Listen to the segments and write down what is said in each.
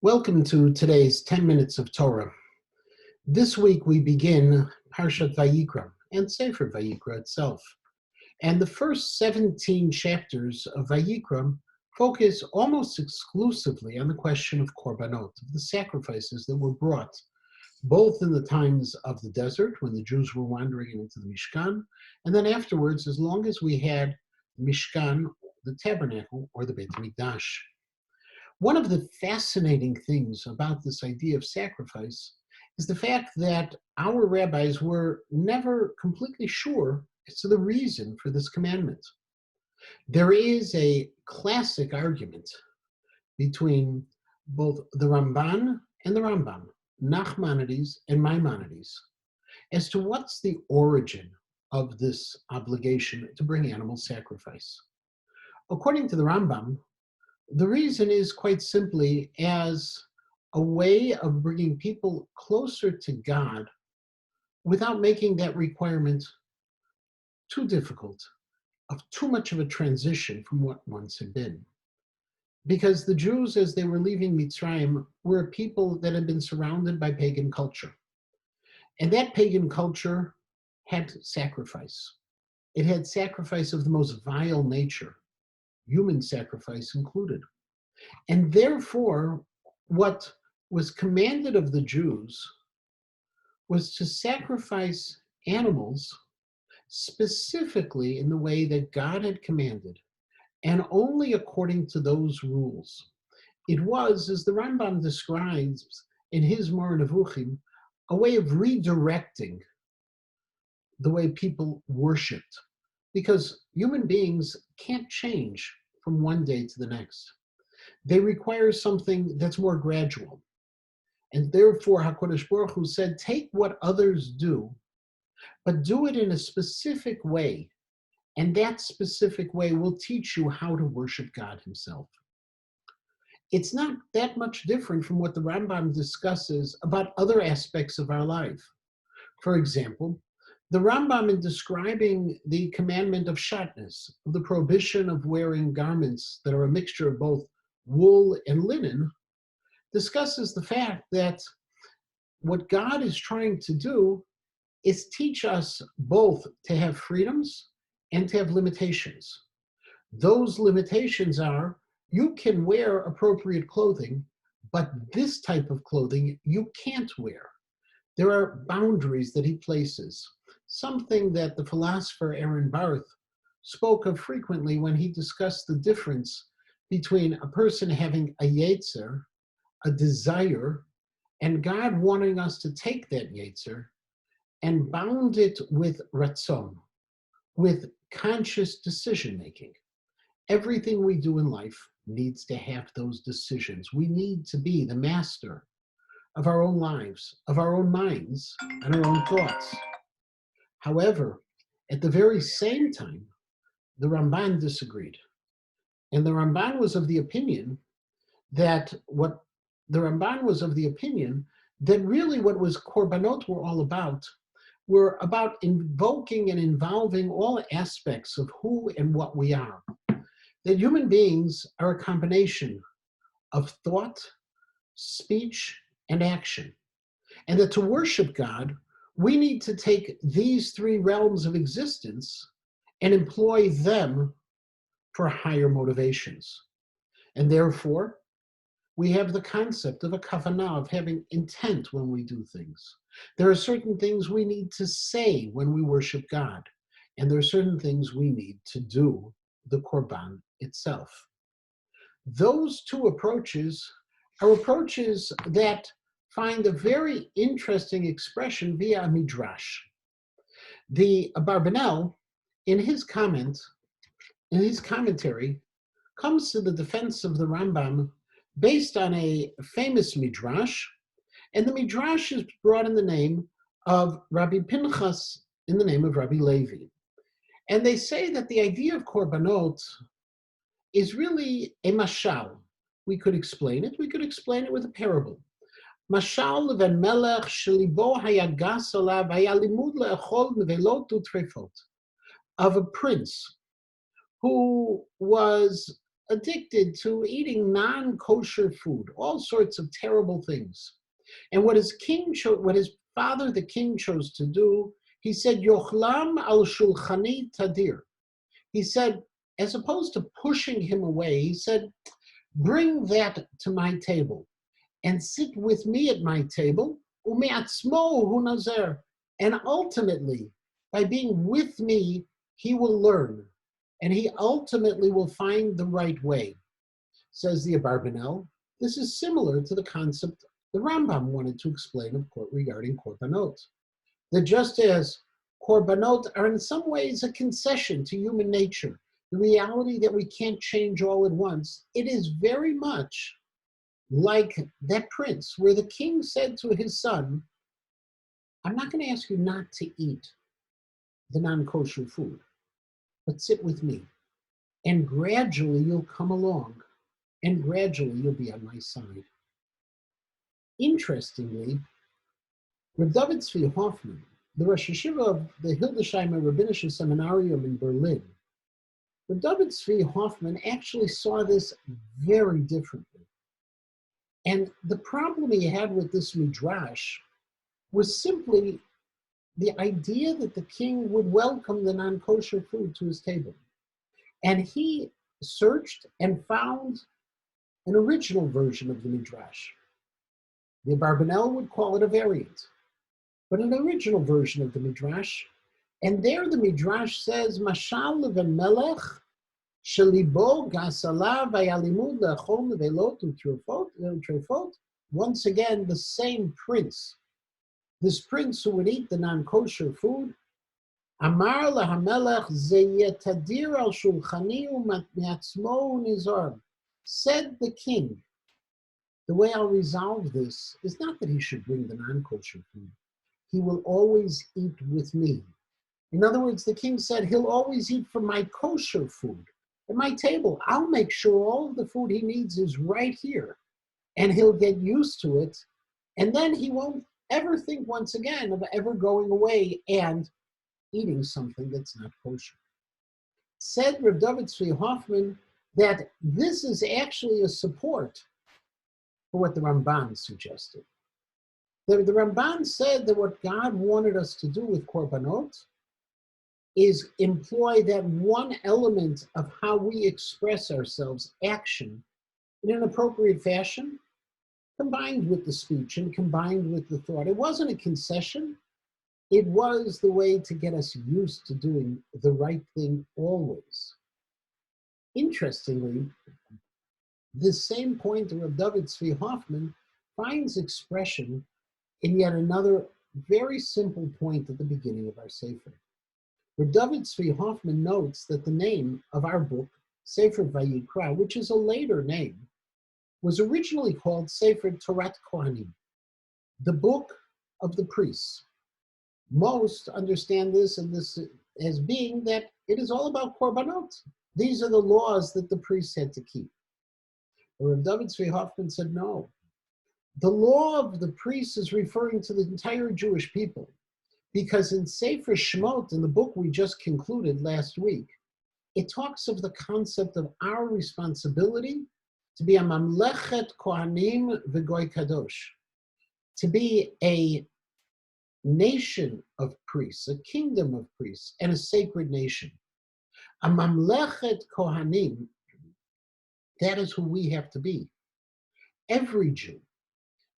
Welcome to today's 10 Minutes of Torah. This week we begin Parshat Vayikra and Sefer Vayikra itself. And the first 17 chapters of Vayikra focus almost exclusively on the question of korbanot, of the sacrifices that were brought, both in the times of the desert when the Jews were wandering into the Mishkan, and then afterwards, as long as we had the Mishkan, the tabernacle, or the Beit HaMikdash. One of the fascinating things about this idea of sacrifice is the fact that our rabbis were never completely sure as to the reason for this commandment. There is a classic argument between both the Ramban and the Rambam, Nachmanides and Maimonides, as to what's the origin of this obligation to bring animal sacrifice. According to the Rambam, the reason is quite simply as a way of bringing people closer to God without making that requirement too difficult, of too much of a transition from what once had been. Because the Jews, as they were leaving Mitzrayim, were a people that had been surrounded by pagan culture. And that pagan culture had sacrifice. It had sacrifice of the most vile nature, human sacrifice included. And therefore, what was commanded of the Jews was to sacrifice animals specifically in the way that God had commanded, and only according to those rules. It was, as the Rambam describes in his Moreh Nevuchim, a way of redirecting the way people worshipped, because human beings can't change from one day to the next. They require something that's more gradual. And therefore, HaKadosh Baruch Hu said, take what others do, but do it in a specific way. And that specific way will teach you how to worship God himself. It's not that much different from what the Rambam discusses about other aspects of our life. For example, the Rambam, in describing the commandment of shatnez, of the prohibition of wearing garments that are a mixture of both wool and linen, discusses the fact that what God is trying to do is teach us both to have freedoms and to have limitations. Those limitations are, you can wear appropriate clothing, but this type of clothing you can't wear. There are boundaries that he places, something that the philosopher Aaron Barth spoke of frequently when he discussed the difference between a person having a yetzer, a desire, and God wanting us to take that yetzer and bound it with ratzon, with conscious decision-making. Everything we do in life needs to have those decisions. We need to be the master of our own lives, of our own minds, and our own thoughts. However, at the very same time, the Ramban disagreed. And the Ramban was of the opinion that really what was korbanot were all about were about invoking and involving all aspects of who and what we are. That human beings are a combination of thought, speech, and action. And that to worship God, we need to take these three realms of existence and employ them for higher motivations. And therefore, we have the concept of a kavanah, of having intent when we do things. There are certain things we need to say when we worship God, and there are certain things we need to do, the korban itself. Those two approaches are approaches that find a very interesting expression via a midrash. The Abarbanel, in his commentary, comes to the defense of the Rambam based on a famous midrash, and the midrash is brought in the name of Rabbi Pinchas, in the name of Rabbi Levi. And they say that the idea of korbanot is really a mashal. We could explain it with a parable. Mashal leven melech shelibo hayagas alav hayalimud le'echol nevelot utrefot, of a prince who was addicted to eating non-kosher food, all sorts of terrible things. And what his father, the king, chose to do, he said, Yochlam al shulchani tadir. He said, as opposed to pushing him away, he said, bring that to my table and sit with me at my table, umeatzmo hu nazer. And ultimately, by being with me, he will learn, and he ultimately will find the right way. Says the Abarbanel, this is similar to the concept the Rambam wanted to explain, of course, regarding korbanot. That just as korbanot are in some ways a concession to human nature, the reality that we can't change all at once, it is very much like that prince, where the king said to his son, I'm not going to ask you not to eat the non-kosher food, but sit with me. And gradually you'll come along, and gradually you'll be on my side. Interestingly, Reb David Tzvi Hoffman, the Rosh Yeshiva of the Hildesheimer Rabbinisch Seminarium in Berlin, Reb David Tzvi Hoffman actually saw this very differently. And the problem he had with this midrash was simply the idea that the king would welcome the non-kosher food to his table. And he searched and found an original version of the midrash. The Abarbanel would call it a variant, but an original version of the midrash. And there the midrash says, Mashal leven melech shelibo gasala vayalimud lechol nevelot utrefot. Once again, the same prince. This prince who would eat the non-kosher food, Amar lahamelech zeyeh tadir al shulchani u'matzmo nizar. Said the king, the way I'll resolve this is not that he should bring the non-kosher food. He will always eat with me. In other words, the king said, he'll always eat from my kosher food at my table. I'll make sure all of the food he needs is right here, and he'll get used to it, and then he won't ever think once again of ever going away and eating something that's not kosher. Said Reb David Tzvi Hoffman that this is actually a support for what the Ramban suggested. The Ramban said that what God wanted us to do with korbanot is employ that one element of how we express ourselves, action, in an appropriate fashion, combined with the speech and combined with the thought. It wasn't a concession. It was the way to get us used to doing the right thing always. Interestingly, this same point of Reb David Tzvi Hoffman finds expression in yet another very simple point at the beginning of our Sefer. Reb David Tzvi Hoffman notes that the name of our book, Sefer Vayikra, which is a later name, was originally called Sefer Torah Kohanim, the book of the priests. Most understand this as being that it is all about korbanot. These are the laws that the priests had to keep. Reb David Tzvi Hoffman said, no. The law of the priests is referring to the entire Jewish people, because in Sefer Shemot, in the book we just concluded last week, it talks of the concept of our responsibility to be a mamlechet kohanim v'goy kadosh, to be a nation of priests, a kingdom of priests, and a sacred nation. A mamlechet kohanim, that is who we have to be. Every Jew.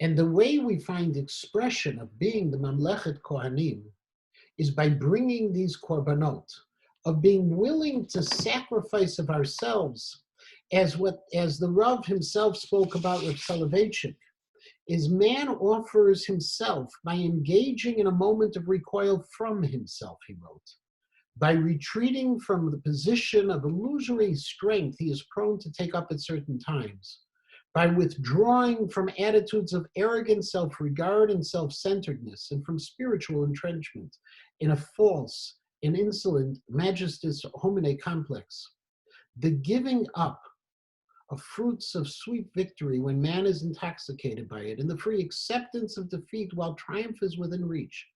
And the way we find expression of being the mamlechet kohanim is by bringing these korbanot, of being willing to sacrifice of ourselves, as the Rav himself spoke about with Soloveitchik, is man offers himself by engaging in a moment of recoil from himself, he wrote. By retreating from the position of illusory strength he is prone to take up at certain times. By withdrawing from attitudes of arrogant self-regard and self-centeredness, and from spiritual entrenchment in a false and insolent majestus homine complex. The giving up of fruits of sweet victory when man is intoxicated by it, and the free acceptance of defeat while triumph is within reach,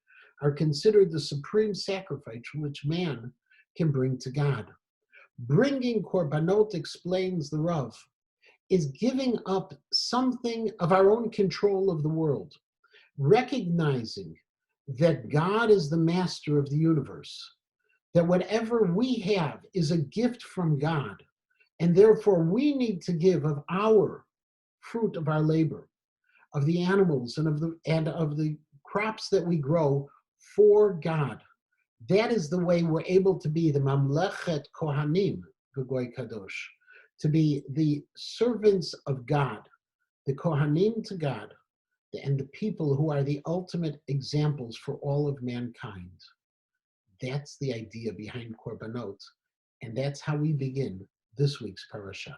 are considered the supreme sacrifice which man can bring to God. Bringing korbanot, explains the Rav, is giving up something of our own control of the world, recognizing that God is the master of the universe, that whatever we have is a gift from God, and therefore we need to give of our fruit of our labor, of the animals and of the crops that we grow for God. That is the way we're able to be the Mamlechet Kohanim, Gogoy Kadosh, to be the servants of God, the Kohanim to God, and the people who are the ultimate examples for all of mankind. That's the idea behind Korbanot, and that's how we begin this week's parasha.